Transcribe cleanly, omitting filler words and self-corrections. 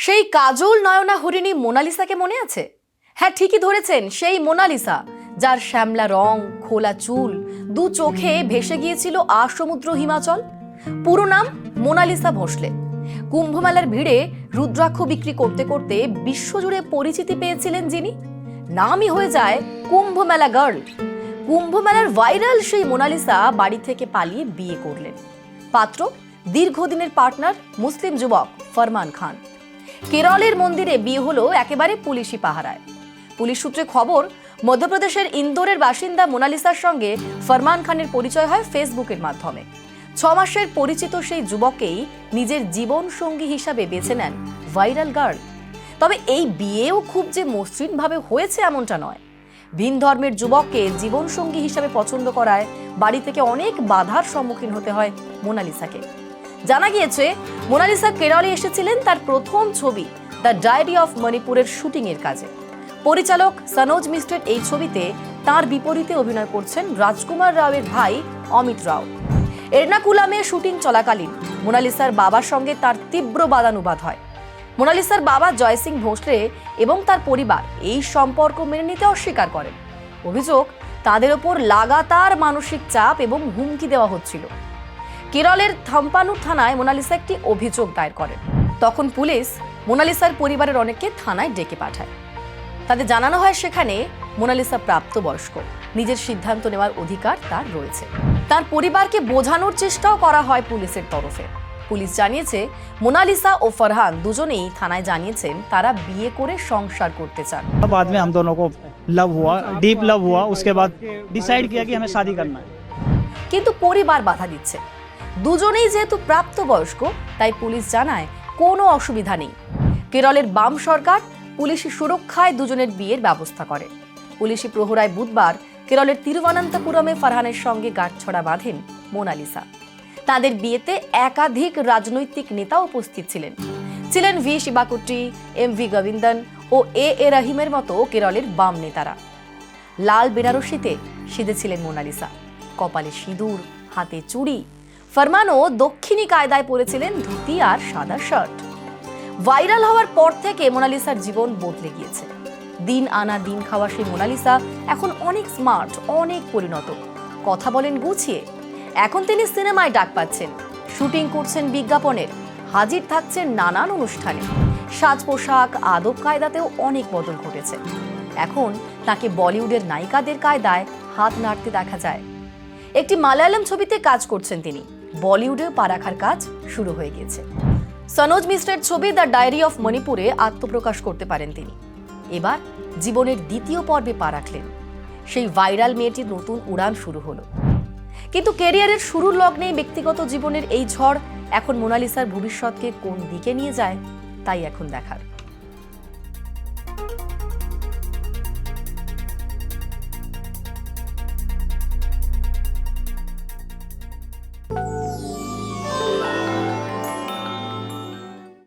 সেই কাজল নয়না হরিণী মোনালিসাকে মনে আছে? হ্যাঁ, ঠিকই ধরেছেন, সেই মোনালিসা যার শ্যামলা রং, খোলা চুল, দু চোখে ভেসে গিয়েছিল আসমুদ্র হিমাচল। পুরো নাম মোনালিসা ভোঁসলে। কুম্ভমেলার ভিড়ে রুদ্রাক্ষ বিক্রি করতে করতে বিশ্বজুড়ে পরিচিতি পেয়েছিলেন যিনি। নামই হয়ে যায় কুম্ভমেলা গার্ল। কুম্ভমেলার ভাইরাল সেই মোনালিসা বাড়ি থেকে পালিয়ে বিয়ে করলেন। পাত্র দীর্ঘদিনের পার্টনার মুসলিম যুবক ফরমান খান। কেরলের মন্দিরে বিয়ে হলো একেবারে পুলিশি পাহারায়। পুলিশ সূত্রে খবর, মধ্যপ্রদেশের ইন্দোরের বাসিন্দা মোনালিসার সঙ্গে ফরমান খানের পরিচয় হয় ফেসবুকের মাধ্যমে। 6 মাসের পরিচিত সেই যুবককেই নিজের জীবন সঙ্গী হিসাবে বেছে নেন ভাইরাল গার্ল। তবে এই বিয়েও খুব যে মসৃণভাবে হয়েছে এমনটা নয়। ভিন ধর্মের যুবককে জীবন সঙ্গী হিসাবে পছন্দ করায় বাড়ি থেকে অনেক বাধার সম্মুখীন হতে হয় মোনালিসাকে। জানা গিয়েছে, মোনালিসা কেরলে এসেছিলেন তার প্রথম ছবি দ্য ডায়েরি অফ মণিপুরের শুটিং এর কাজে। পরিচালক সনোজ মিস্টের এই ছবিতে তার বিপরীতে অভিনয় করছেন রাজকুমার রাওয়ের ভাই অমিত রাও। এর্নাকুলামে শুটিং চলাকালীন মোনালিসার বাবার সঙ্গে তার তীব্র বাদানুবাদ হয়। মোনালিসার বাবা জয় সিং ভোঁসলে এবং তার পরিবার এই সম্পর্ক মেনে নিতে অস্বীকার করেন। অভিযোগ, তাদের ওপর লাগাতার মানসিক চাপ এবং হুমকি দেওয়া হচ্ছিল। কেরলের থাম্পানুর থানায় মোনালিসা একটি অভিযোগ দায়ের করেন। তখন পুলিশ মোনালিসার পরিবারের অনেককে থানায় ডেকে পাঠায়। তাদের জানানো হয় সেখানে মোনালিসা প্রাপ্তবয়স্ক, নিজের সিদ্ধান্ত নেওয়ার অধিকার তার রয়েছে। তার পরিবারকে বোঝানোর চেষ্টাও করা হয় পুলিশের তরফে। পুলিশ জানিয়েছে, মোনালিসা ও ফরহান দুজনেই থানায় জানিয়েছেন তারা বিয়ে করে সংসার করতে চান। बाद में हम दोनों को लव हुआ, डीप लव हुआ, उसके बाद डिसाइड किया कि हमें शादी करना है। কিন্তু পরিবার বাধা দিচ্ছে। দুজনেই যেহেতু প্রাপ্তবয়স্ক, তাই পুলিশ জানায় কোনো অসুবিধা নেই। কেরলের বাম সরকার পুলিশি সুরক্ষায় দুজনের বিয়ের ব্যবস্থা করে। পুলিশি প্রহরায় বুধবার কেরলের তিরুবনন্তপুরমে ফরহানের সঙ্গে গাঁটছড়া বাঁধেন মোনালিসা। তাদের বিয়েতে একাধিক রাজনৈতিক নেতা উপস্থিত ছিলেন ভি শিবাকুটি, এম ভি গোবিন্দন ও এ রহিমের মতো কেরলের বাম নেতারা। লাল বেনারসিতে সেজেছিলেন মোনালিসা, কপালে সিঁদুর, হাতে চুড়ি। ফরমানও দক্ষিণী কায়দায় পরেছিলেন ধুতি আর সাদা শার্ট। ভাইরাল হওয়ার পর থেকে মোনালিসার জীবন বদলে গিয়েছে। দিন আনা দিন খাওয়া সেই মোনালিসা এখন অনেক স্মার্ট, অনেক পরিণত, কথা বলেন গুছিয়ে। এখন তিনি সিনেমায় ডাক পাচ্ছেন, শুটিং করছেন বিজ্ঞাপনের, হাজির থাকছেন নানান অনুষ্ঠানে। সাজ পোশাক, আদব কায়দাতেও অনেক বদল ঘটেছে। এখন তাকে বলিউডের নায়িকাদের কায়দায় হাত নাড়তে দেখা যায়। একটি মালায়ালাম ছবিতে কাজ করছেন তিনি। বলিউডেও পা রাখার কাজ শুরু হয়ে গিয়েছে। সনোজ মিস্টের ছবি দ্য ডায়েরি অফ মণিপুরে আত্মপ্রকাশ করতে পারেন তিনি। এবার জীবনের দ্বিতীয় পর্বে পা রাখলেন। সেই ভাইরাল মেয়েটির নতুন উড়ান শুরু হলো। কিন্তু ক্যারিয়ারের শুরুর লগ্নে ব্যক্তিগত জীবনের এই ঝড় এখন মোনালিসার ভবিষ্যৎকে কোন দিকে নিয়ে যায়, তাই এখন দেখার।